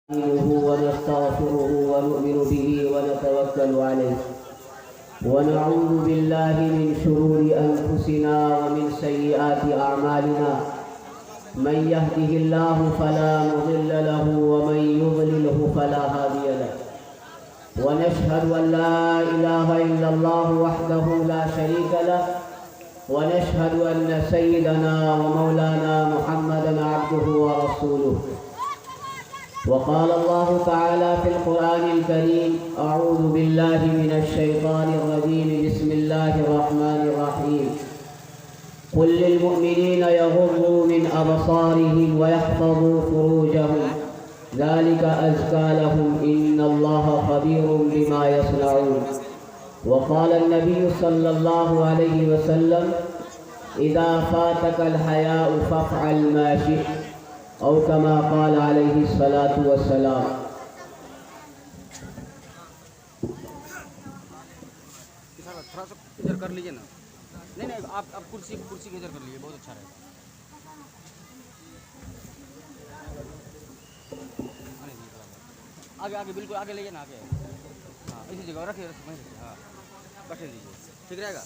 ونستغفره ونؤمن به ونتوكل عليه ونعوذ بالله من شرور أنفسنا ومن سيئات أعمالنا من يهده الله فلا مضل له ومن يضلله فلا هادي له ونشهد أن لا إله إلا الله وحده لا شريك له ونشهد أن سيدنا ومولانا محمدا عبده ورسوله وقال الله تعالى في القرآن الكريم أعوذ بالله من الشيطان الرجيم بسم الله الرحمن الرحيم قل للمؤمنين يغضوا من أبصارهم ويحفظوا فروجهم ذلك أزكى لهم إن الله خبير بما يصنعون وقال النبي صلى الله عليه وسلم إذا فاتك الحياء فافعل ما شئت او كما قال علیہ الصلاۃ والسلام۔ تھوڑا سا ادھر کر لیجیے نا، نہیں آپ کرسی کو ادھر کر لیجیے، بہت اچھا رہے گا۔ آگے آگے بالکل آگے لیجیے نا، آگے ہاں اسی جگہ رکھیے، ہاں بیٹھے دیجیے، ٹھیک رہے گا۔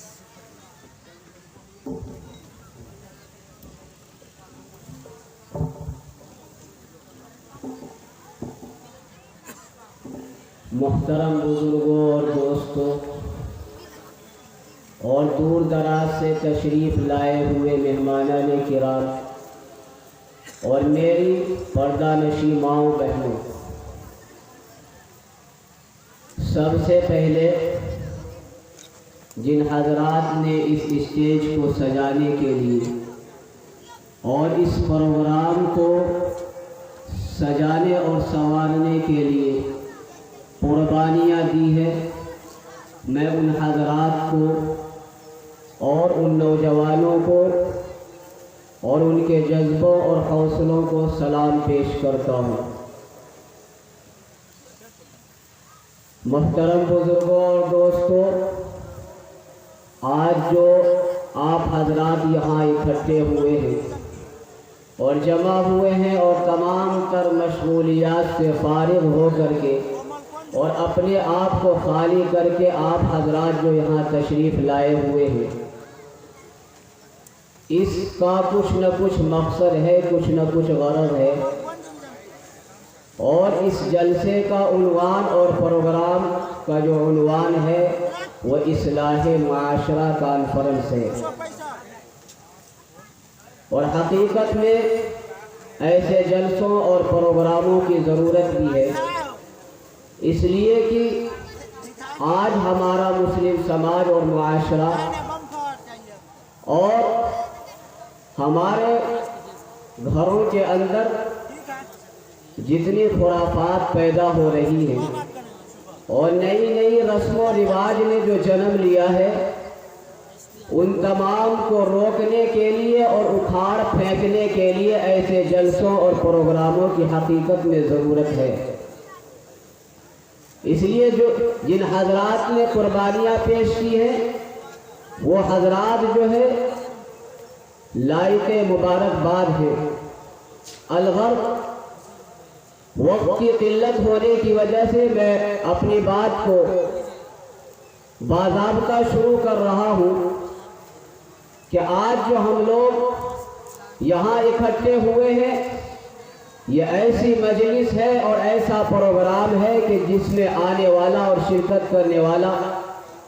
محترم بزرگوں اور دوستوں اور دور دراز سے تشریف لائے ہوئے مہمانان کرام اور میری پردہ نشین ماؤں بہنوں، سب سے پہلے جن حضرات نے اس اسٹیج کو سجانے کے لیے اور اس پروگرام کو سجانے اور سنوارنے کے لیے قربانیاں دی ہے، میں ان حضرات کو اور ان نوجوانوں کو اور ان کے جذبوں اور حوصلوں کو سلام پیش کرتا ہوں۔ محترم بزرگوں اور دوستوں، آج جو آپ حضرات یہاں اکٹھے ہوئے ہیں اور جمع ہوئے ہیں اور تمام تر مشغولیات سے فارغ ہو کر کے اور اپنے آپ کو خالی کر کے آپ حضرات جو یہاں تشریف لائے ہوئے ہیں، اس کا کچھ نہ کچھ مقصد ہے، کچھ نہ کچھ غرض ہے، اور اس جلسے کا عنوان اور پروگرام کا جو عنوان ہے وہ اصلاح معاشرہ کانفرنس ہے۔ اور حقیقت میں ایسے جلسوں اور پروگراموں کی ضرورت بھی ہے، اس لیے کہ آج ہمارا مسلم سماج اور معاشرہ اور ہمارے گھروں کے اندر جتنی خرافات پیدا ہو رہی ہیں اور نئی نئی رسم و رواج نے جو جنم لیا ہے، ان تمام کو روکنے کے لیے اور اکھاڑ پھینکنے کے لیے ایسے جلسوں اور پروگراموں کی حقیقت میں ضرورت ہے۔ اس لیے جن حضرات نے قربانیاں پیش کی ہیں، وہ حضرات جو ہے لائق مبارکباد ہیں۔ الغرض وقت کی قلت ہونے کی وجہ سے میں اپنی بات کو باضابطہ شروع کر رہا ہوں کہ آج جو ہم لوگ یہاں اکٹھے ہوئے ہیں، یہ ایسی مجلس ہے اور ایسا پروگرام ہے کہ جس میں آنے والا اور شرکت کرنے والا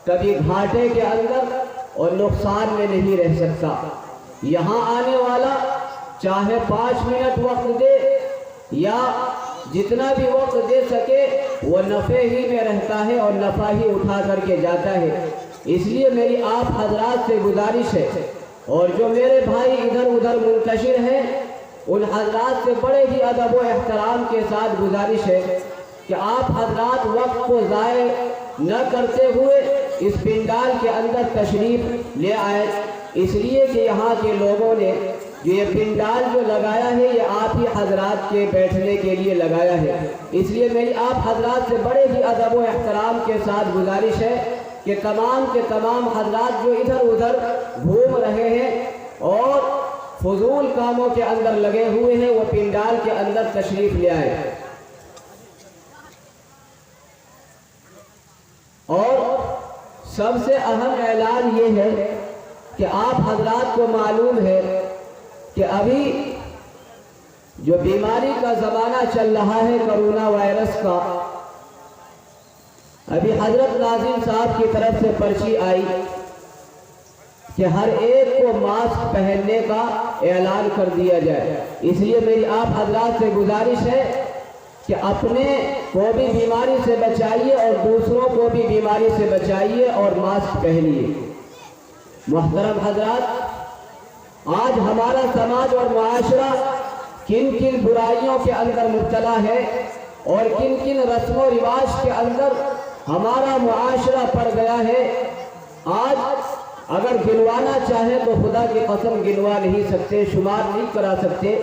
کبھی گھاٹے کے اندر اور نقصان میں نہیں رہ سکتا۔ یہاں آنے والا چاہے 5 منٹ وقت دے یا جتنا بھی وقت دے سکے، وہ نفع ہی میں رہتا ہے اور نفع ہی اٹھا کر کے جاتا ہے۔ اس لیے میری آپ حضرات سے گزارش ہے، اور جو میرے بھائی ادھر ادھر منتشر ہیں، ان حضرات سے بڑے ہی ادب و احترام کے ساتھ گزارش ہے کہ آپ حضرات وقت کو ضائع نہ کرتے ہوئے اس پنڈال کے اندر تشریف لے آئے، اس لیے کہ یہاں کے لوگوں نے جو یہ پنڈال جو لگایا ہے، یہ آپ ہی حضرات کے بیٹھنے کے لیے لگایا ہے۔ اس لیے میری آپ حضرات سے بڑے ہی ادب و احترام کے ساتھ گزارش ہے کہ تمام کے تمام حضرات جو ادھر ادھر گھوم رہے ہیں اور فضول کاموں کے اندر لگے ہوئے ہیں، وہ پنڈال کے اندر تشریف لے آئے۔ سب سے اہم اعلان یہ ہے کہ آپ حضرات کو معلوم ہے کہ ابھی جو بیماری کا زمانہ چل رہا ہے کرونا وائرس کا، ابھی حضرت ناظم صاحب کی طرف سے پرچی آئی کہ ہر ایک کو ماسک پہننے کا اعلان کر دیا جائے۔ اس لیے میری آپ حضرات سے گزارش ہے کہ اپنے کو بھی بیماری سے بچائیے اور دوسروں کو بھی بیماری سے بچائیے اور ماسک پہنیے۔ محترم حضرات، آج ہمارا سماج اور معاشرہ کن کن برائیوں کے اندر مبتلا ہے اور کن کن رسم و رواج کے اندر ہمارا معاشرہ پڑ گیا ہے۔ آج اگر گنوانا چاہے تو خدا کی قسم گنوا نہیں سکتے، شمار نہیں کرا سکتے،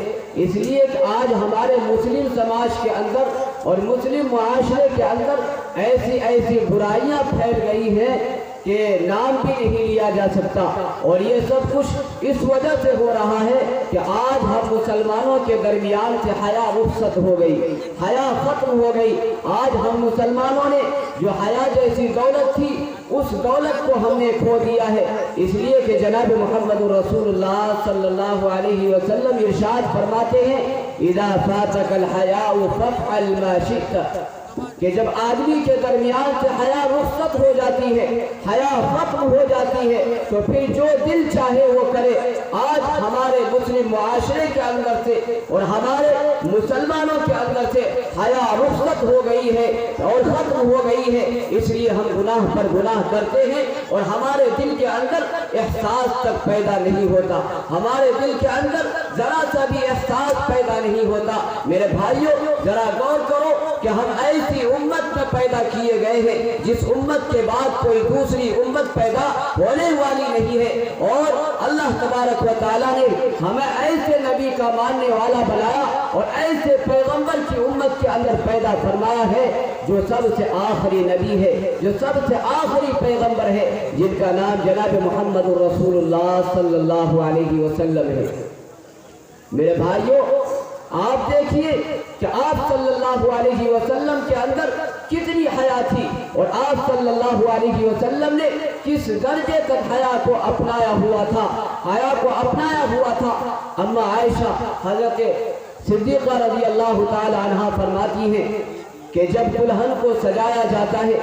اس لیے کہ آج ہمارے مسلم سماج کے اندر اور مسلم معاشرے کے اندر ایسی ایسی برائیاں پھیل گئی ہیں کہ نام بھی نہیں لیا جا سکتا، اور یہ سب کچھ اس وجہ سے ہو رہا ہے کہ آج ہم مسلمانوں کے درمیان سے حیا رخصت ہو گئی، حیا ختم ہو گئی۔ آج ہم مسلمانوں نے جو حیا جیسی دولت تھی اس دولت کو ہم نے کھو دیا ہے، اس لیے کہ جناب محمد رسول اللہ صلی اللہ علیہ وسلم ارشاد فرماتے ہیں اذا فاتك الحیاء فافعل ما شئت، کہ جب آدمی کے درمیان سے حیا رخصت ہو جاتی ہے، حیا ختم ہو جاتی ہے، تو پھر جو دل چاہے وہ کرے۔ آج ہمارے مسلم معاشرے کے اندر سے اور ہمارے مسلمانوں کے اندر سے حیا رخصت ہو گئی ہے اور ختم ہو گئی ہے، اس لیے ہم گناہ پر گناہ کرتے ہیں اور ہمارے دل کے اندر احساس تک پیدا نہیں ہوتا، ہمارے دل کے اندر ذرا سا بھی احساس پیدا نہیں ہوتا۔ میرے بھائیوں، ذرا غور کرو کہ ہم ایسی امت میں پیدا کیے گئے ہیں جس امت کے بعد کوئی دوسری امت پیدا ہونے والی نہیں ہے، اور اللہ تبارک و تعالیٰ نے ہمیں ایسے نبی کا ماننے والا بنایا اور ایسے پیغمبر کی امت کے اندر پیدا فرمایا ہے جو سب سے آخری نبی ہے، جو سب سے آخری پیغمبر ہے، جن کا نام جناب محمد رسول اللہ صلی اللہ علیہ وسلم ہے۔ میرے بھائیوں، آپ دیکھیے کہ آپ صلی اللہ علیہ وسلم کے اندر کتنی حیا تھی اور آپ صلی اللہ علیہ وسلم نے کس درجے تک حیا کو اپنایا ہوا تھا، حیا کو اپنایا ہوا تھا۔ اما عائشہ حضرت صدیقہ رضی اللہ تعالی عنہ فرماتی ہیں کہ جب دلہن کو سجایا جاتا ہے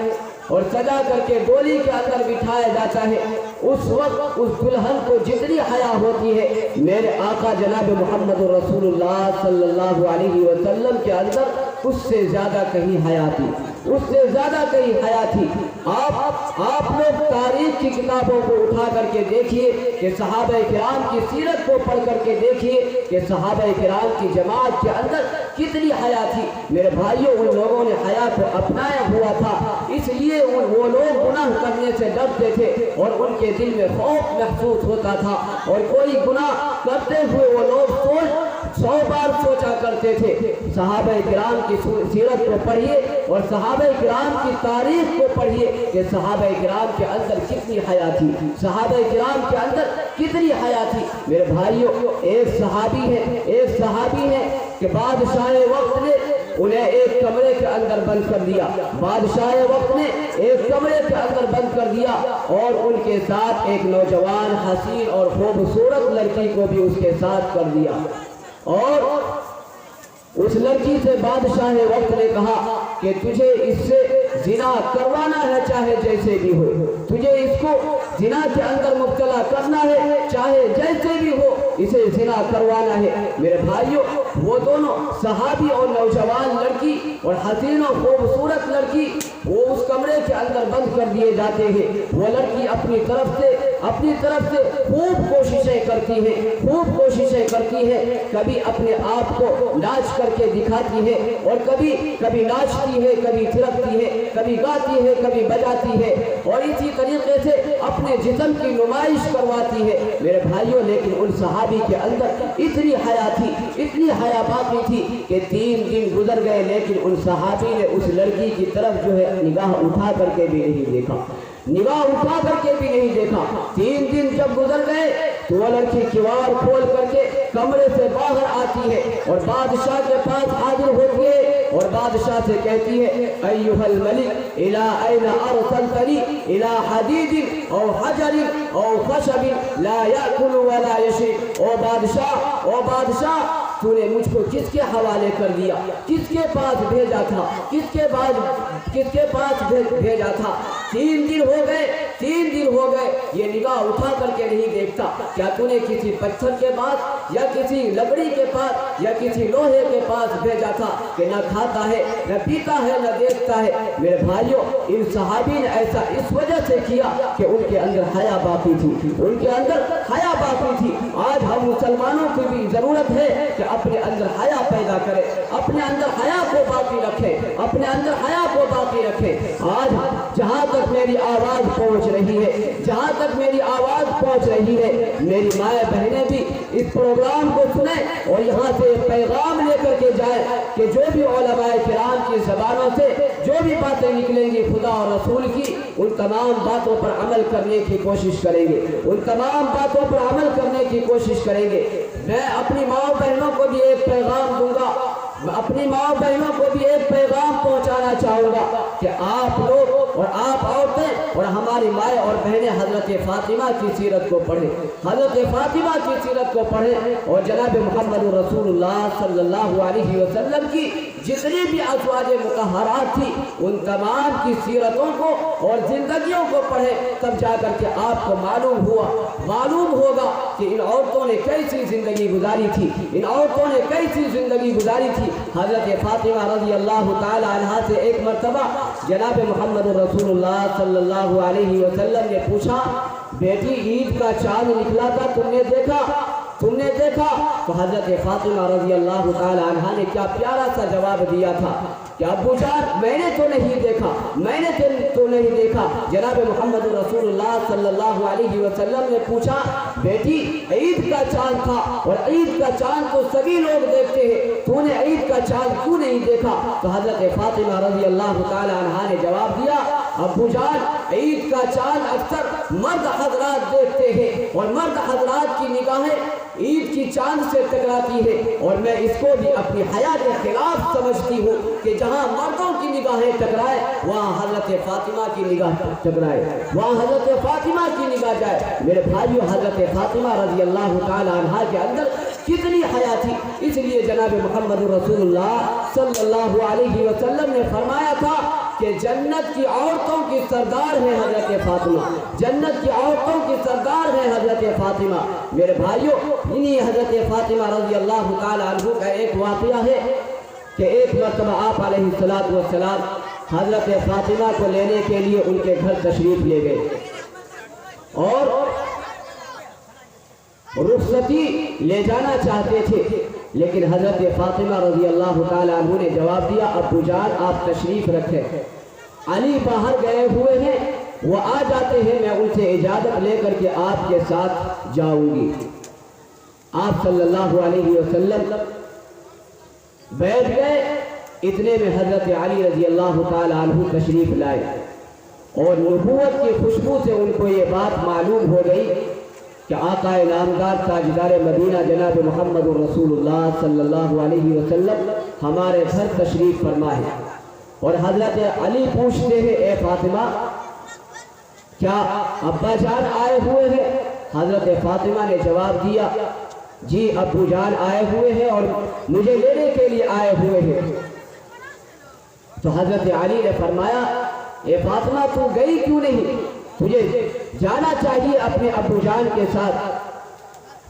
اور سجا کر کے ڈولی کے اندر بٹھایا جاتا ہے، اس وقت اس دلہن کو جتنی حیا ہوتی ہے، میرے آقا جناب محمد رسول اللہ صلی اللہ علیہ وسلم کے اندر اس سے زیادہ کہیں حیا تھی، اس سے زیادہ کہیں حیا تھی۔ آپ لوگ تاریخ کی کتابوں کو اٹھا کر کے دیکھیے کہ صحابہ کرام کی سیرت کو پڑھ کر کے دیکھیے کہ صحابہ کرام کی جماعت کے اندر کتنی حیا تھی۔ میرے بھائیوں، ان لوگوں نے حیا کو اپنایا ہوا تھا، اس لیے وہ لوگ گناہ کرنے سے ڈرتے تھے اور ان کے دل میں خوف محسوس ہوتا تھا، اور کوئی گناہ کرتے ہوئے وہ لوگ 100 بار سوچا کرتے تھے۔ صحابہ کرام کی سیرت کو پڑھیے اور صحابہ کرام کی تاریخ کو پڑھیے کہ صحابہ کرام کے اندر کتنی حیا تھی، صحابہ کرام کے اندر کتنی حیا تھی۔ میرے بھائیوں، ایک صحابی ہے کہ بادشاہ وقت نے انہیں ایک کمرے کے اندر بند کر دیا، بادشاہ وقت نے ایک کمرے کے اندر بند کر دیا اور ان کے ساتھ ایک نوجوان حسین اور خوبصورت لڑکی کو بھی اس کے ساتھ کر دیا، اور اس لڑکی سے بادشاہ وقت نے کہا کہ تجھے اس سے زنا کروانا ہے چاہے جیسے بھی ہو، تجھے اس کو زنا کے اندر مبتلا کرنا ہے چاہے جیسے بھی ہو، اسے زنا کروانا ہے۔ میرے بھائیوں، وہ دونوں صحابی اور نوجوان لڑکی اور حسین و خوبصورت لڑکی وہ اس کمرے کے اندر بند کر دیے جاتے ہیں۔ وہ لڑکی اپنی طرف سے خوب کوششیں کرتی ہے، کبھی اپنے آپ کو ناچ کر کے دکھاتی ہے اور کبھی ناچتی ہے، کبھی تھرکتی ہے، کبھی گاتی ہے، کبھی بجاتی ہے، اور اسی طریقے سے اپنے جسم کی نمائش کرواتی ہے۔ میرے بھائیوں، لیکن ان صحابی کے اندر اتنی حیا تھی، اتنی حیا باقی تھی کہ 3 دن گزر گئے لیکن ان صحابی نے اس لڑکی کی طرف جو ہے نگاہ اٹھا کر کے بھی نہیں دیکھا۔ निगाह उठा करके भी नहीं देखा। 3 दिन जब गुजर गए तो वो लड़की किवाड़ खोल करके कमरे से बाहर आती है और बादशाह के पास हाजिर होती है और बादशाह से कहती है, अय्युहल मलिक इला ऐना अरसलतनी इला हदीदिन औ हजरिन औ खशबिन ला याकुलु व ला यशरब। ओ बादशाह तूने मुझको किसके हवाले कर दिया, किसके पास भेजा था, किसके पास भेजा था। 3 दिन हो गए ये निगाह उठा करके नहीं देखता। क्या तूने किसी पत्थर के पास या किसी लकड़ी के पास या किसी लोहे के पास भेजा था कि न खाता है न पीता है न देखता है। मेरे भाइयों, इन सहाबी ने ऐसा इस वजह से किया कि उनके अंदर हया बाकी थी, उनके अंदर हया बाकी थी। आज हम मुसलमानों की भी जरूरत है कि अपने अंदर हया पैदा करें, अपने अंदर हया को बाकी रखें, अपने अंदर हया को बाकी रखें। आज जहाँ तक मेरी आवाज पहुँच रही है, जहाँ तक मेरी आवाज पहुँच रही है, मेरी माए बहनें भी इस प्रोग्राम को सुने और यहाँ से पैगाम लेकर के जाए कि जो भी उलमाए किराम की ज़बानों से जो भी बातें निकलेंगी खुदा और रसूल की, उन तमाम बातों पर अमल करने की कोशिश करेंगे, उन तमाम बातों पर अमल करने की कोशिश करेंगे। मैं अपनी माँ बहनों को भी एक पैगाम दूंगा, अपनी माँ बहनों को भी एक पैगाम पहुंचाना चाहूंगा कि आप लोग और आप औरतें और हमारी माएँ और बहनें हजरत फातिमा की सीरत को पढ़ें, हजरत फातिमा की सीरत को पढ़ें और जनाब मोहम्मद रसूलुल्लाह सल्लल्लाहु अलैहि वसल्लम की जितनी भी अज़वाजे मुतहहरात थी उन तमाम की सीरतों को और जिंदगियों को पढ़ें। तब जाकर के आपको मालूम होगा कि इन औरतों ने कैसी जिंदगी गुजारी थी, इन औरतों ने कैसी जिंदगी गुजारी थी। हजरत फातिमा रज़ी अल्लाह ताला अन्हा से एक मरतबा जनाब मोहम्मद रसूलुल्लाह सल्लल्लाहु अलैहि वसल्लम ने पूछा, बेटी ईद का चांद निकला था, तुमने देखा? तो हजरत फातिमा रज़ी अल्लाह ताला अन्हा ने क्या प्यारा सा जवाब दिया था कि अब्बू जान मैंने तो नहीं देखा। जनाब मोहम्मद रसूलुल्लाह सल्लल्लाहु अलैहि वसल्लम ने पूछा, बेटी ईद का चांद था और ईद का चांद तो सभी लोग देखते हैं, तूने ईद का चांद क्यों नहीं देखा? तो हजरत फातिमा रज़ी अल्लाह ताला अन्हा ने जवाब दिया, अब्बू जान ईद का चांद अक्सर मर्द हजरात देखते हैं और मर्द हजरात की निगाहें ईद की चांद से टकराती है और मैं इसको भी अपनी हया के खिलाफ समझती हूँ कि जहाँ मर्दों की निगाहें टकराए वहाँ हजरत फातिमा की निगाह टकराए, वहाँ हजरत फातिमा की निगाह जाए। मेरे भाइयों, हजरत फातिमा रज़ी अल्लाह ताला अन्हा के अंदर कितनी हया थी, इसलिए जनाब मोहम्मद रसूलुल्लाह सल्लल्लाहु अलैहि वसल्लम ने फरमाया था कि जन्नत की औरतों की सरदार है हजरत फातिमा, जन्नत की औरतों की सरदार है हजरत फातिमा। मेरे भाइयों, इन्हीं हजरत फातिमा रज़ी अल्लाह ताला अन्हा का एक वाक़या है कि एक मरतबा आप अलैहिस्सलातु वस्सलाम हजरत फातिमा को लेने के लिए उनके घर तशरीफ ले गए और रुखसती ले जाना चाहते थे, लेकिन हजरत फातिमा रज़ी अल्लाह ताला अन्हा ने जवाब दिया, अब्बू जान आप तशरीफ रखें, अली बाहर गए हुए हैं, वो आ जाते हैं, मैं उनसे इजाज़त लेकर के आपके साथ जाऊंगी। आप सल्लल्लाहु अलैहि वसल्लम बैठ गए। इतने में हजरत अली रज़ी अल्लाह ताला अन्हु तशरीफ लाए और नबूवत की खुशबू से उनको ये बात मालूम हो गई कि आका नामदार ताजदार मदीना जनाब मोहम्मद रसूलुल्लाह सल्लल्लाहु अलैहि वसल्लम हमारे घर तशरीफ फरमा है। और हजरत अली पूछते हैं, ए फातिमा क्या अब्बा जान आए हुए हैं? हजरत फातिमा ने जवाब दिया, जी अब्बू जान आए हुए हैं और मुझे लेने के लिए आए हुए हैं। तो हजरत अली ने फरमाया, ए फातिमा तू गई क्यों नहीं, तुझे जाना चाहिए अपने अब्बू जान के साथ।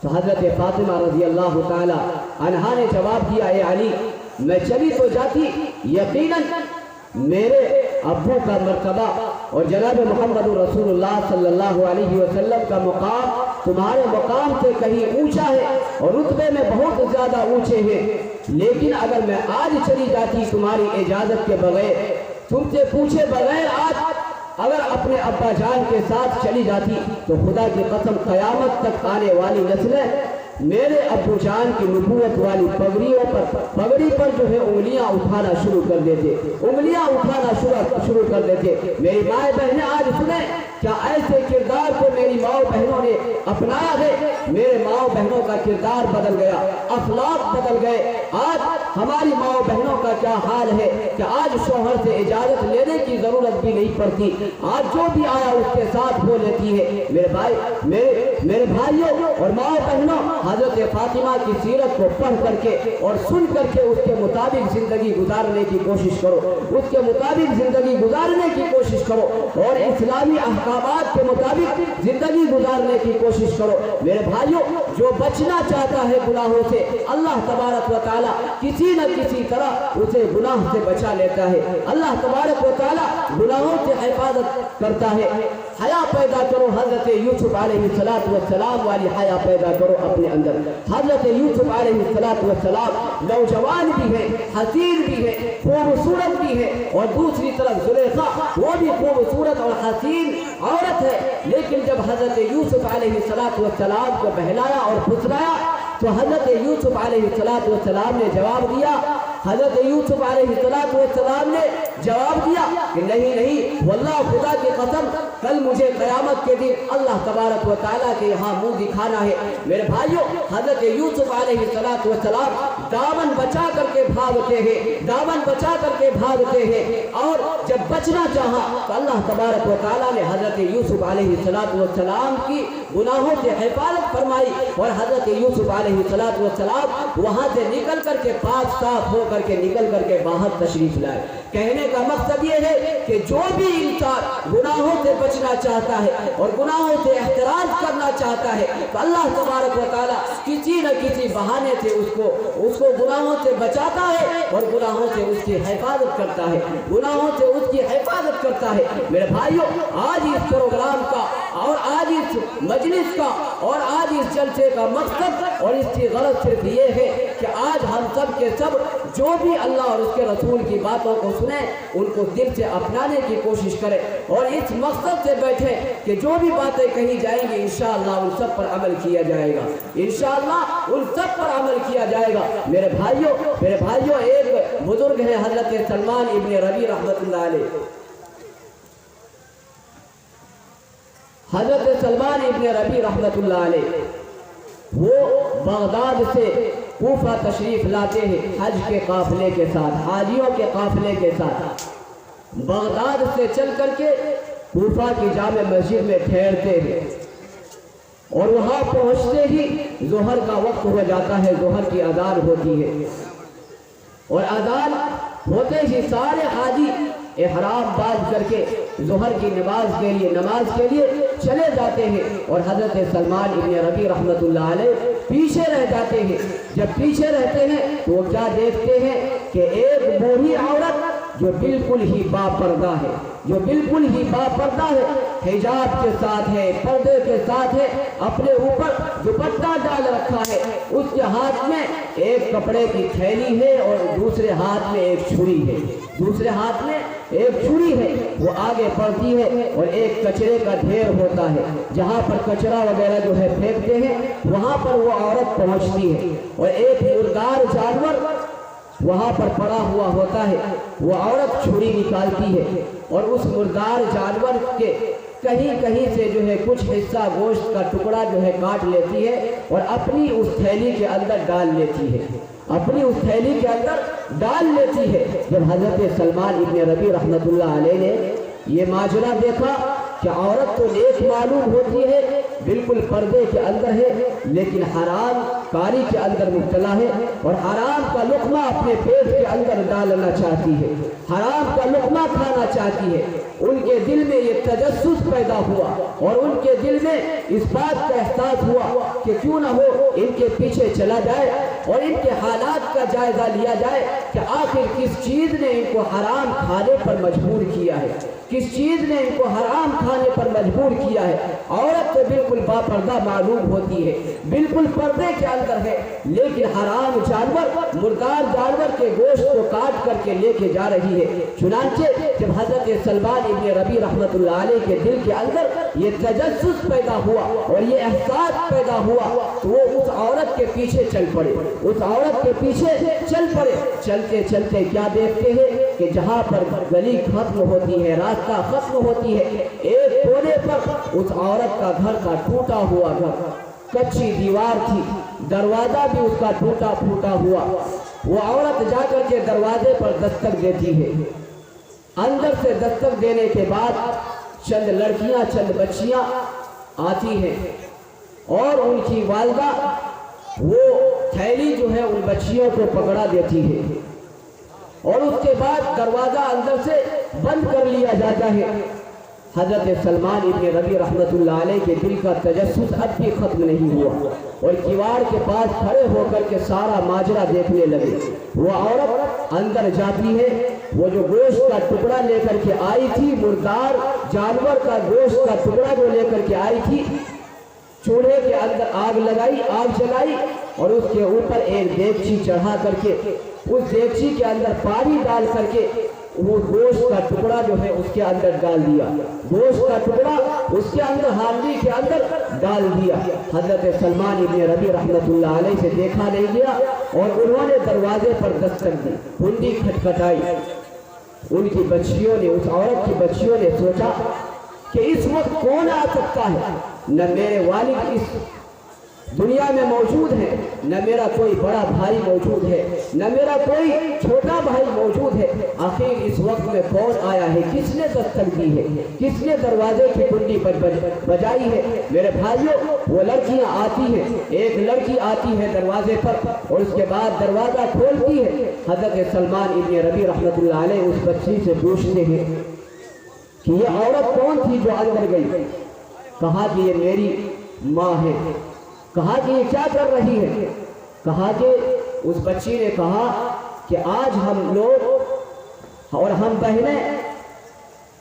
तो हजरत फातिमा रज़ी अल्लाह ताला अन्हा ने जवाब दिया, ए अली मैं चली तो जाती, यकीनन मेरे अब्बू का मर्तबा और जनाब मोहम्मद रसूलुल्लाह सल्लल्लाहु अलैहि वसल्लम का मुकाम तुम्हारे मुकाम से कहीं ऊंचा है और रुतबे में बहुत ज्यादा ऊंचे हैं, लेकिन अगर मैं आज चली जाती तुम्हारी इजाजत के बगैर, तुमसे पूछे बगैर आज अगर अपने अब्बा जान के साथ चली जाती तो खुदा की कसम क़यामत तक आने वाली नस्लें मेरे अब्बू जान की नबूवत वाली पगड़ी पर जो है उंगलियां उठाना शुरू कर देते, उंगलियां उठाना शुरू कर देते। मेरी माए बहनें आज सुने, क्या ऐसे किरदार को मेरी माओ बहनों ने अपनाया है? मेरे माओ बहनों का किरदार बदल गया, अखलाक बदल गए। आज हमारी माओ बहनों का क्या हाल है कि आज शौहर से इजाजत लेने की जरूरत भी नहीं पड़ती, आज जो भी आया उसके साथ हो लेती है। मेरे भाई, मेरे भाइयों और माओ बहनों, हजरत फातिमा की सीरत को पढ़ करके और सुन करके उसके मुताबिक जिंदगी गुजारने की कोशिश करो, उसके मुताबिक जिंदगी गुजारने की कोशिश करो और इस्लामी अहकामात के मुताबिक जिंदगी गुजारने की कोशिश करो। मेरे भाइयों, जो बचना चाहता है गुनाहों से, अल्लाह तबारक व तआला किसी न किसी तरह उसे गुनाह से बचा लेता है। अल्लाह तबारक व तआला गुनाहों से हिफाजत करता है। हया पैदा करो, हजरत यूसुफ अलैहिस्सलातु वस्सलाम वाली हया पैदा करो अपने अंदर। हजरत यूसुफ अलैहिस्सलातु वस्सलाम नौजवान भी है, हसीन भी है, खूबसूरत भी है, और दूसरी तरफ जुलेखा वो भी खूबसूरत और हसीन औरत है। लेकिन जब हजरत यूसुफ अलैहिस्सलातु वस्सलाम को बहलाया और फुसलाया तो हजरत यूसुफ अलैहिस्सलातु वस्सलाम ने जवाब दिया, हजरत यूसुफ अलैहिस्सलातु वस्सलाम ने जवाब दिया कि नहीं नहीं, वल्लाह खुदा की कसम, कल मुझे क़यामत के दिन अल्लाह तबारक व तआला के यहाँ मुंह दिखाना है। मेरे भाइयों, हजरत यूसुफ अलैहिस्सलातु वस्सलाम दामन बचा करके भागते हैं, दामन बचा करके भागते हैं, और जब बचना चाहा तो अल्लाह तबारक व तआला ने हजरत यूसुफ अलैहिस्सलातु वस्सलाम की गुनाहों से हिफाजत फरमाई और हजरत यूसुफ अलैहिस्सलातु वस्सलाम वहां से निकल करके पाक साफ हो करके निकल करके बाहर तशरीफ लाए। कहने का मकसद ये है कि जो भी इंसान गुनाहों से बचना चाहता है और गुनाहों से एहतराज करना चाहता है तो अल्लाह तबारक व तआला किसी न किसी बहाने से उसको गुनाहों से बचाता है और गुनाहों से उसकी हिफाजत करता है, गुनाहों से उसकी हिफाजत करता है। मेरे भाइयों, आज इस प्रोग्राम का और आज इस मजलिस का और आज इस जलसे का मकसद और इसकी गरज सिर्फ ये है कि आज हम सब के सब जो भी अल्लाह और उसके रसूल की बातों को सुने, उनको दिल से अपनाने की कोशिश करें और इस मकसद से बैठे कि जो भी बातें कही जाएंगी इंशाअल्लाह उन सब पर अमल किया जाएगा, इंशाअल्लाह उन सब पर अमल किया जाएगा। मेरे भाइयों, एक बुजुर्ग है हजरत सलमान इब्न रबी रहमतुल्लाह अलैह। हजरत सलमान इब्न रबी रहमतुल्लाह अलैह वो बगदाद से कूफा तशरीफ लाते हैं हज के काफिले के साथ, हाजियों के काफिले के साथ। बगदाद से चल करके कूफा की जामे मस्जिद में ठहरते हैं और वहाँ पहुँचते ही जोहर का वक्त हो जाता है, जोहर की अजान होती है और अजान होते ही सारे हाजी इहराम बांध करके जोहर की नमाज के लिए चले जाते हैं और हजरत सलमान इब्न रबी रहमतुल्लाह अलैह पीछे रह जाते हैं। जब पीछे रहते हैं तो वो क्या देखते हैं कि एक बूढ़ी औरत जो बिल्कुल ही बापर्दा है, जो बिल्कुल ही बापर्दा है, हिजाब के साथ है, पर्दे के साथ है, अपने ऊपर दुपट्टा डाल रखा है, उसके हाथ में एक कपड़े की थैली है और दूसरे हाथ में एक छुरी है, दूसरे हाथ में एक छुरी है। वो आगे बढ़ती है और एक कचरे का ढेर होता है, जहाँ पर कचरा वगैरह जो है फेंकते हैं, वहाँ पर वो औरत पहुँचती है और एक मुर्दार जानवर वहाँ पर पड़ा हुआ होता है। वो औरत छुरी निकालती है और उस मुर्दार जानवर के कहीं कहीं से जो है कुछ हिस्सा गोश्त का टुकड़ा जो है काट लेती है और अपनी उस थैली के अंदर डाल लेती है, अपनी उस थैली के अंदर डाल लेती है। जब हजरत सलमान इब्न रबी रहमतुल्लाह अलैह ने ये माजरा देखा कि औरत तो नेक मालूम होती है, बिल्कुल पर्दे के अंदर है, लेकिन हराम कारी के अंदर मुब्तला है और हराम का लुक़मा अपने पेट के अंदर डालना चाहती है, हराम का लुक़मा खाना चाहती है। उनके दिल में ये तजस्सुस पैदा हुआ और उनके दिल में इस बात का एहसास हुआ कि क्यों ना हो इनके पीछे चला जाए और इनके हालात का जायजा लिया जाए कि आखिर किस चीज़ ने इनको हराम खाने पर मजबूर किया है, किस चीज़ ने इनको हराम खाने पर मजबूर किया है। औरत तो बिल्कुल बापर्दा मालूम होती है, बिल्कुल पर्दे के اندر ہے، لیکن حرام جانور مردار جانور کے گوشت کو کاٹ کر کے لے کے جا رہی ہے۔ چنانچہ جب حضرت سلمان ابن ربیع رحمۃ اللہ علیہ کے دل کے اندر یہ تجسس پیدا ہوا اور یہ احساس پیدا ہوا تو وہ اس عورت کے پیچھے چل پڑے، اس عورت کے پیچھے چل پڑے۔ چلتے چلتے کیا دیکھتے ہیں کہ جہاں پر گلی ختم ہوتی ہے، راستہ ختم ہوتی ہے، ایک کونے پر اس عورت کا گھر کا ٹوٹا ہوا گھر، کچی دیوار تھی، دروازہ بھی اس کا ٹوٹا پھوٹا ہوا۔ وہ عورت جا کر کے دروازے پر دستک دیتی ہے۔ اندر سے دستک دینے کے بعد چند لڑکیاں، چند بچیاں آتی ہیں اور ان کی والدہ وہ تھیلی جو ہے ان بچیوں کو پکڑا دیتی ہے اور اس کے بعد دروازہ اندر سے بند کر لیا جاتا ہے۔ حضرت سلمان ابن ربیع رحمۃ اللہ علیہ کے دل کا تجسس اب بھی ختم نہیں ہوا اور کیوار کے پاس کھڑے ہو کر کے سارا ماجرا دیکھنے لگے۔ وہ عورت اندر جاتی ہے، وہ جو گوشت کا ٹکڑا لے کر کے آئی تھی، مردار جانور کا گوشت کا ٹکڑا جو لے کر کے آئی تھی، چولہے کے اندر آگ لگائی، آگ جلائی اور اس کے اوپر ایک دیگچی چڑھا کر کے اس دیگچی کے اندر پانی ڈال کر کے وہ گوشت کا ٹکڑا جو ہے اس کے اندر ڈال دیا، گوشت کا ٹکڑا اس کے اندر ہانڈی کے اندر ڈال دیا۔ حضرت سلمان ابن ربیع رحمۃ اللہ علیہ سے دیکھا نہیں گیا اور انہوں نے دروازے پر دستک دی، کنڈی کھٹکھٹائی۔ ان کی بچیوں نے، اس عورت کی بچیوں نے سوچا کہ اس وقت کون آ سکتا ہے؟ نہ میرے والد اس دنیا میں موجود ہے، نہ میرا کوئی بڑا بھائی موجود ہے، نہ میرا کوئی چھوٹا بھائی موجود ہے، آخر اس وقت میں کون آیا ہے؟ کس نے دستک دی ہے؟ کس نے دروازے کی کنڈی پر بجائی ہے؟ میرے بھائیوں، وہ لڑکیاں آتی ہیں، ایک لڑکی آتی ہے دروازے پر اور اس کے بعد دروازہ کھولتی ہے۔ حضرت سلمان ابن ربیع رحمۃ اللہ علیہ اس بچی سے پوچھتے ہیں کہ یہ عورت کون تھی جو اندر گئی؟ کہا کہ یہ میری ماں ہے۔ کہا کہ یہ کیا کر رہی ہے؟ کہا کہ اس بچی نے کہا کہ آج ہم لوگ اور ہم بہنیں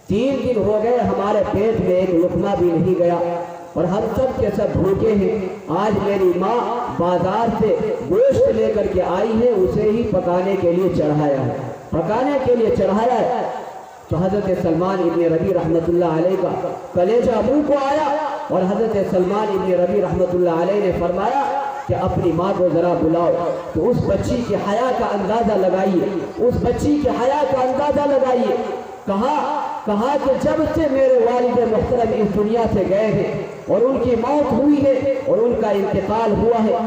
3 دن ہو گئے، ہمارے پیٹ میں ایک لقمہ بھی نہیں گیا اور ہم سب کے سب بھوکے ہیں۔ آج میری ماں بازار سے گوشت لے کر کے آئی ہے، اسے ہی پکانے کے لیے چڑھایا ہے، پکانے کے لیے چڑھایا ہے۔ تو حضرت سلمان ابن ربیع رحمۃ اللہ علیہ کا کلیجہ منہ کو آیا اور حضرت سلمان ابن ربیع رحمۃ اللہ علیہ نے فرمایا کہ اپنی ماں کو ذرا بلاؤ۔ تو اس بچی کے حیا کا اندازہ لگائیے، اس بچی کے حیا کا اندازہ لگائیے۔ کہا کہ جب سے میرے والد محترم اس دنیا سے گئے ہیں اور ان کی موت ہوئی ہے اور ان کا انتقال ہوا ہے،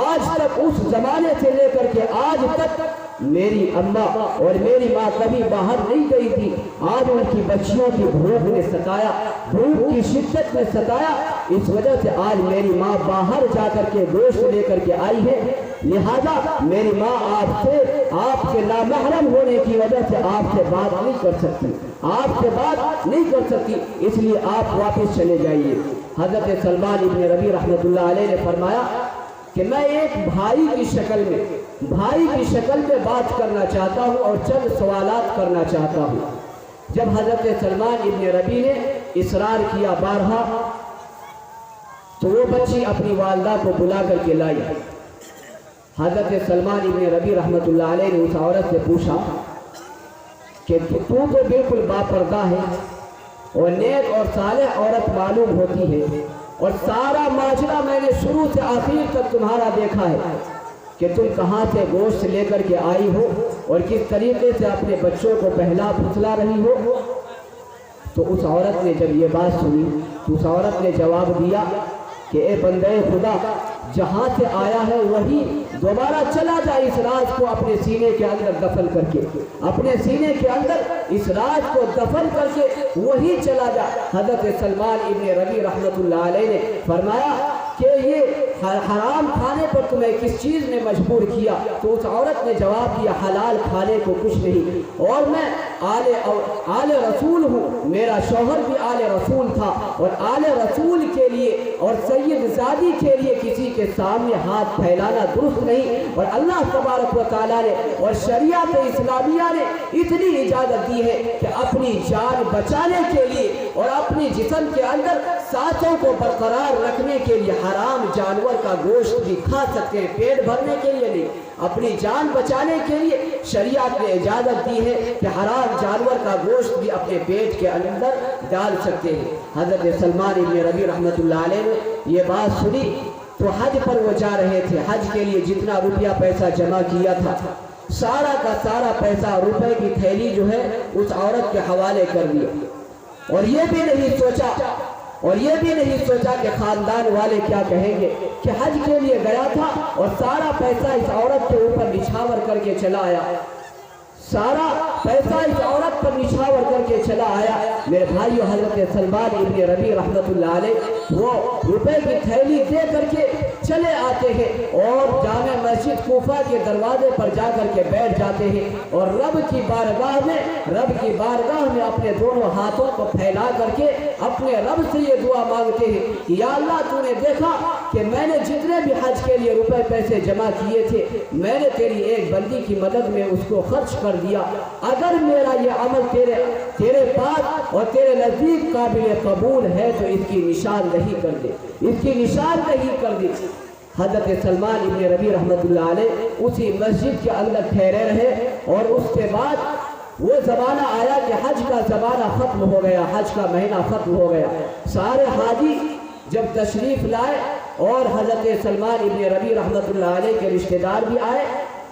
آج تک اس زمانے سے لے کر کے آج تک میری اماں اور میری ماں کبھی باہر نہیں گئی تھی۔ آج ان کی بچیوں کی بھوک نے ستایا، بھوک کی شدت نے ستایا، اس وجہ سے آج میری ماں باہر جا کر کے گوشت لے کر کے آئی ہے، لہذا میری ماں آپ کے نامحرم ہونے کی وجہ سے آپ سے بات نہیں کر سکتی، آپ سے بات نہیں کر سکتی، اس لیے آپ واپس چلے جائیے۔ حضرت سلمان ابن ربیع رحمۃ اللہ علیہ نے فرمایا کہ میں ایک بھائی کی شکل میں بات کرنا چاہتا ہوں اور چند سوالات کرنا چاہتا ہوں۔ جب حضرت سلمان ابن ربیع نے اصرار کیا بارہا تو وہ بچی اپنی والدہ کو بلا کر کے لائی۔ حضرت سلمان ابن ربیع رحمۃ اللہ علیہ نے اس عورت سے پوچھا کہ تو بالکل باپردہ ہے اور نیک اور صالح عورت معلوم ہوتی ہے اور سارا ماجرا میں نے شروع سے آخر تک تمہارا دیکھا ہے کہ تم کہاں سے گوشت لے کر کے آئی ہو اور کس طریقے سے اپنے بچوں کو بہلا پھسلا رہی ہو۔ تو اس عورت نے جب یہ بات سنی تو اس عورت نے جواب دیا کہ اے بندے خدا، جہاں سے آیا ہے وہی دوبارہ چلا جا، اس راز کو اپنے سینے کے اندر دفن کر کے، اپنے سینے کے اندر اس راز کو دفن کر کے وہی چلا جا۔ حضرت سلمان ابن ربیع رحمۃ اللہ علیہ نے فرمایا کہ یہ حرام کھانے پر تمہیں کس چیز نے مجبور کیا؟ تو اس عورت نے جواب دیا حلال کھانے کو کچھ نہیں، اور میں آل رسول ہوں، میرا شوہر بھی آل رسول تھا اور آل رسول کے لیے اور سید زادی کے لیے کسی کے سامنے ہاتھ پھیلانا درست نہیں، اور اللہ تبارک و تعالیٰ نے اور شریعت اسلامیہ نے اتنی اجازت دی ہے کہ اپنی جان بچانے کے لیے اور اپنی جسم کے اندر سانسوں کو برقرار رکھنے کے لیے حرام حرام जानवर का गोश्त भी खा सकते हैं, पेट भरने के लिए नहीं, अपनी जान बचाने के लिए शरीयत ने इजाज़त दी है कि हराम जानवर का गोश्त भी अपने पेट के अंदर डाल सकते हैं। हज़रत सलमान इब्न रबी रहमतुल्लाह अलैह ने ये बात सुनी तो हज पर वो जा रहे थे। हज के लिए जितना रुपया पैसा जमा किया था सारा का सारा पैसा, रुपए की थैली जो है उस औरत के हवाले कर दिया। और ये भी नहीं सोचा कि खानदान वाले क्या कहेंगे कि हज के लिए गया था और सारा पैसा इस औरत के ऊपर निछावर करके चला आया, सारा पैसा इस औरत पर निछावर करके चला आया। मेरे भाइयों, हज़रत सलमान इब्न रबी रहमतुल्लाह अलैह वो रुपए की थैली दे करके चले आते हैं और जामे मस्जिद कूफा के दरवाजे पर जा करके बैठ जाते हैं और रब की बारगाह में अपने दोनों हाथों को फैला करके अपने रब से ये दुआ मांगते हैं कि या अल्लाह, तूने देखा कि मैंने जितने भी हज के लिए रुपए पैसे जमा किए थे, मैंने तेरी एक बंदी की मदद में उसको खर्च कर दिया। अगर मेरा ये अमल तेरे पास और तेरे नजदीक काबिल कबूल है तो इसकी निशानदही कर दे, इसकी निशानदही कर दे। हज़रत सलमान इब्न रबी रहमतुल्लाह अलैह उसी मस्जिद के अंदर ठहरे रहे और उसके बाद वो ज़माना आया कि हज का ज़माना ख़त्म हो गया, हज का महीना ख़त्म हो गया। सारे हाजी जब तशरीफ़ लाए और हज़रत सलमान इब्न रबी रहमतुल्लाह अलैह के रिश्तेदार भी आए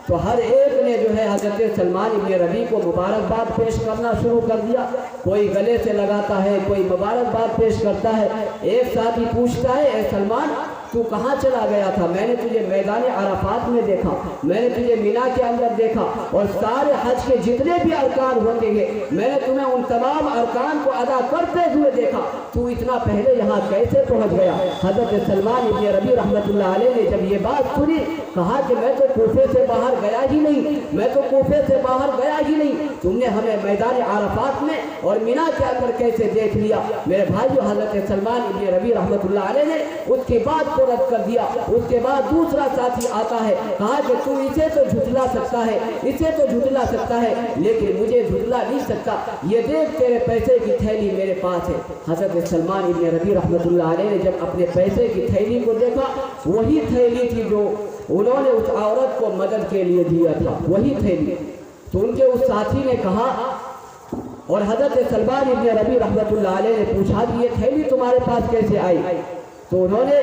तो हर एक ने जो है हज़रत सलमान इब्न रबी को मुबारकबाद पेश करना शुरू कर दिया। कोई गले से लगाता है, कोई मुबारकबाद पेश करता है। एक साथी पूछता है, ए सलमान, तू कहाँ चला गया था? मैंने तुझे मैदान अराफात में देखा, मैंने तुझे मीना के अंदर देखा और सारे हज के जितने भी अरकान होते हैं मैंने तुम्हें उन तमाम अरकान को अदा करते हुए देखा, तू इतना पहले यहाँ कैसे पहुँच गया? हज़रत सलमान इब्न रबी रहमतुल्लाह अलैह ने जब ये बात सुनी कहा कि मैं तो कूफे से बाहर गया ही नहीं, मैं तो कूफे से बाहर गया ही नहीं, तुमने हमें मैदान अराफात में और मीना के अंदर कैसे देख लिया? मेरे भाइयों, हज़रत सलमान इब्न रबी रहमतुल्लाह अलैह ने उसकी बात को रद्द कर दिया। उसके बाद दूसरा साथी आता है, कहा कि तू इसे तो झुठला सकता है, इसे तो झुठला सकता है, लेकिन मुझे झुठला नहीं सकता। ये देख, तेरे पैसे की थैली मेरे पास है। हज़रत सलमान इब्न रबी रहमतुल्लाह अलैह ने जब अपने पैसे की थैली को देखा, वही थैली थी जो उन्होंने उस औरत को मदद के लिए दिया था, वही थैली। तो उनके उस साथी ने कहा, और हज़रत सलमान इब्न रबी रहमतुल्लाह अलैह ने पूछा कि ये थैली तुम्हारे पास कैसे आई? तो उन्होंने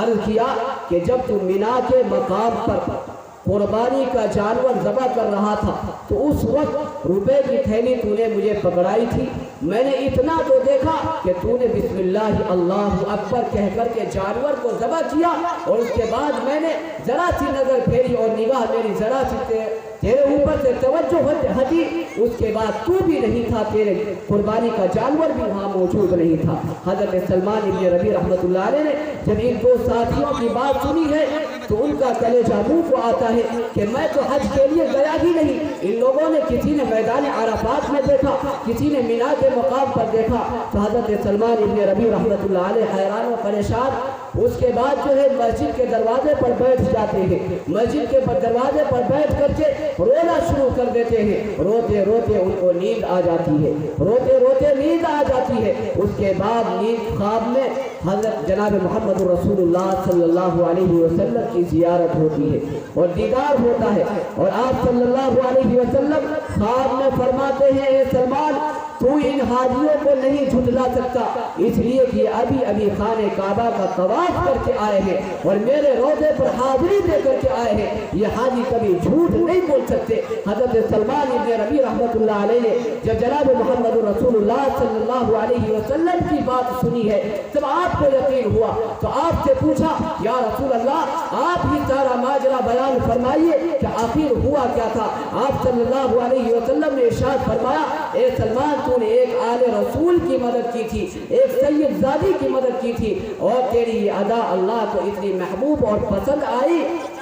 अर्ज किया कि जब तू मीना के मकाम पर कुर्बानी का जानवर ज़बह कर रहा था तो उस वक्त रुपए की थैली तूने मुझे पकड़ाई थी। मैंने इतना तो देखा कि तूने बिस्मिल्लाह अल्लाहु अकबर कह कर के जानवर को ज़बह किया और उसके बाद मैंने ज़रा सी नज़र फेरी और निगाह मेरी ज़रा सी तेरे ऊपर से तवज्जो हटी, उसके बाद तू भी नहीं था, तेरे कुर्बानी का जानवर भी वहाँ मौजूद नहीं था। हज़रत सलमान इब्न रबी रहमतुल्लाह अलैह ने जब इन दो साथियों की बात सुनी है तो उनका कलेजा मुंह को आता है कि मैं तो हज के लिए गया ही नहीं। इन लोगों ने, किसी ने मैदान अराफात में देखा, किसी ने मीना के मकाम पर देखा। तो हज़रत सलमान इब्न रबी रहमतुल्लाह अलैह हैरान और परेशान उसके बाद जो है मस्जिद के दरवाजे पर बैठ जाते हैं, मस्जिद के दरवाजे पर बैठ करके रोना शुरू कर देते हैं। रोते रोते उनको नींद आ जाती है, रोते रोते नींद आ जाती है। उसके बाद नींद ख्वाब में हज़रत जनाब मोहम्मद रसूलुल्लाह सल्लल्लाहु अलैहि वसल्लम की ज़ियारत होती है और दीदार होता है और आप सल्लल्लाहु अलैहि वसल्लम ख्वाब में फरमाते हैं, ए सलमान, तू इन हाजियों को नहीं झुठला सकता, इसलिए कि अभी अभी खाने काबा का तवाफ करके आए हैं और मेरे रोज़े पर हाजिरी दे करके आए हैं। ये हाजी कभी झूठ नहीं बोल सकते। हज़रत सलमान इब्न रबी रहमतुल्लाह अलैह ने जब जनाब मोहम्मद रसूलुल्लाह सल्लल्लाहु अलैहि वसल्लम की बात सुनी है, जब आपको यकीन हुआ तो आपसे पूछा, या रसूल अल्लाह, आप ही सारा माजरा बयान फरमाइए कि आखिर हुआ क्या था? आप सल्लल्लाहु अलैहि वसल्लम ने इरशाद फरमाया, ए सलमान, तूने एक आले रसूल की मदद की थी, एक सैयदजादी की मदद की थी और तेरी ये अदा अल्लाह को इतनी महबूब और पसंद आई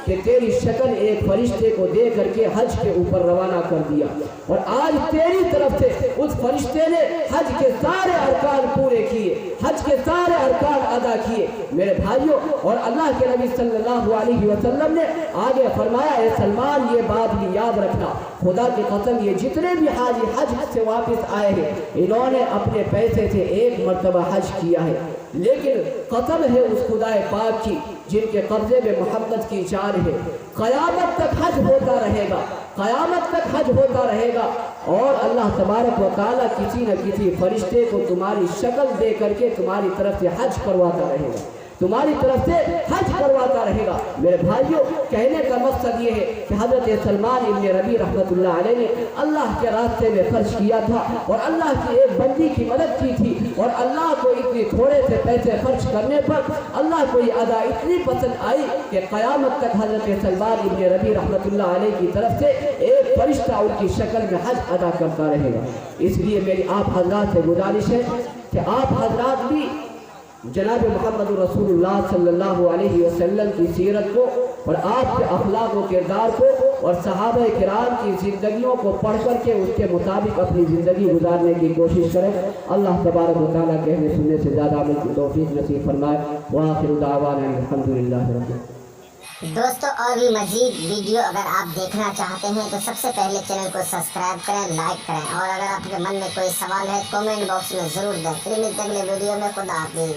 कि तेरी शक्ल एक फरिश्ते को दे करके हज के ऊपर रवाना कर दिया और आज तेरी तरफ से उस फरिश्ते ने हज के सारे अरकान पूरे किए, हज के सारे अरकान अदा किए। मेरे भाइयों, और अल्लाह के नबी सल्लल्लाहु अलैहि वसल्लम ने आगे फरमाया, ए सलमान, ये बात भी याद रखना, खुदा की कसम, ये जितने भी हाजी हज से वापस आए हैं इन्होंने अपने पैसे से एक मर्तबा हज किया है। لیکن قسم ہے اس خدائے پاک کی جن کے قبضے میں محبت کی جان ہے، قیامت تک حج ہوتا رہے گا، قیامت تک حج ہوتا رہے گا، اور اللہ تبارک و تعالیٰ کسی نہ کسی فرشتے کو تمہاری شکل دے کر کے تمہاری طرف سے حج کرواتا رہے گا، تمہاری طرف سے حج کرواتا رہے گا۔ میرے بھائیوں، کہنے کا مقصد یہ ہے کہ حضرت سلمان ابن ربیع رحمۃ اللہ علیہ نے اللہ کے راستے میں خرچ کیا تھا اور اللہ کی ایک بندی کی مدد کی تھی، اور اللہ کو اتنی تھوڑے سے پیسے خرچ کرنے پر اللہ کو یہ ادا اتنی پسند آئی کہ قیامت تک حضرت سلمان ابن ربیع رحمۃ اللہ علیہ کی طرف سے ایک فرشتہ ان کی شکل میں حج ادا کرتا رہے گا۔ اس لیے میری آپ حضرات سے گزارش ہے کہ آپ حضرات بھی جناب محمد رسول اللہ صلی اللہ علیہ وسلم کی سیرت کو اور آپ کے اخلاق و کردار کو اور صحابہ کرام کی زندگیوں کو پڑھ کر کے اس کے مطابق اپنی زندگی گزارنے کی کوشش کریں۔ اللہ تبارک و تعالیٰ کہنے سننے سے زیادہ عمل کی توفیق نصیب فرمائے۔ وآخر دعوانا الحمدللہ رب العالمین۔ دوستو اور بھی مزید ویڈیو اگر آپ دیکھنا چاہتے ہیں تو سب سے پہلے چینل کو سبسکرائب کریں، لائک کریں، اور اگر آپ کے من میں کوئی سوال ہے کامنٹ باکس میں ضرور دیں۔ پھر ملتے ہیں اگلے ویڈیو میں۔ خدا حافظ۔